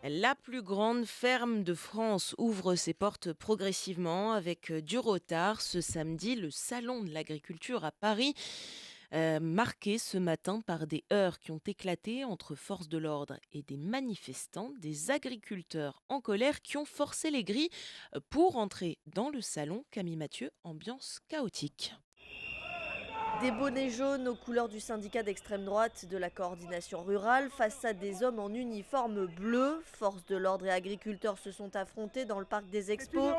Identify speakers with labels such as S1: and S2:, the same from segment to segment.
S1: La plus grande ferme de France ouvre ses portes progressivement avec du retard. Ce samedi, le Salon de l'agriculture à Paris, marqué ce matin par des heurts qui ont éclaté entre forces de l'ordre et des manifestants, des agriculteurs en colère qui ont forcé les grilles pour entrer dans le salon. Camille Mathieu, ambiance chaotique.
S2: Des bonnets jaunes aux couleurs du syndicat d'extrême droite de la coordination rurale face à des hommes en uniforme bleu. Forces de l'ordre et agriculteurs se sont affrontés dans le parc des Expos.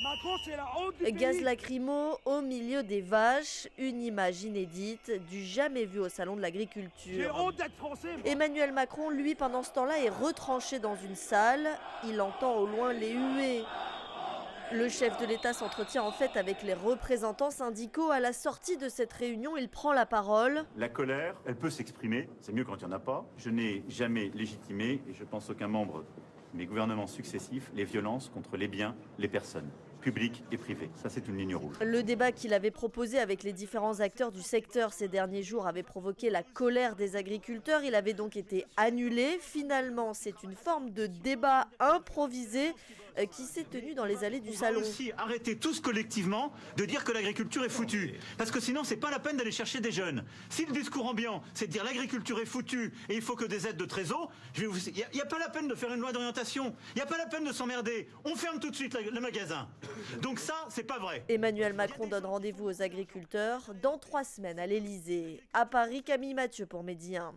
S3: Macron, c'est la honte du
S2: Gaz
S3: pays.
S2: lacrymo au milieu des vaches, une image inédite du jamais vu au salon de
S3: J'ai
S2: l'agriculture.
S3: honte d'être français, moi.
S2: Emmanuel Macron, lui, pendant ce temps-là, est retranché dans une salle. Il entend au loin les huées. Le chef de l'État s'entretient en fait avec les représentants syndicaux. À la sortie de cette réunion, il prend la parole.
S4: La colère, elle peut s'exprimer, c'est mieux quand il n'y en a pas. Je n'ai jamais légitimé, et je pense aucun membre de mes gouvernements successifs, les violences contre les biens, les personnes, publiques et privées. Ça, c'est une ligne rouge.
S2: Le débat qu'il avait proposé avec les différents acteurs du secteur ces derniers jours avait provoqué la colère des agriculteurs. Il avait donc été annulé. Finalement, c'est une forme de débat improvisé qui s'est tenu dans les allées du
S4: On va
S2: salon.
S4: aussi arrêter tous collectivement de dire que l'agriculture est foutue. Parce que sinon, c'est pas la peine d'aller chercher des jeunes. Si le discours ambiant, c'est de dire l'agriculture est foutue et il faut que des aides de trésor, il n'y a pas la peine de faire une loi d'orientation. Il n'y a pas la peine de s'emmerder. On ferme tout de suite le magasin. Donc ça, c'est pas vrai.
S2: Emmanuel Macron donne rendez-vous aux agriculteurs dans 3 semaines à l'Elysée. À Paris, Camille Mathieu pour Midi 1.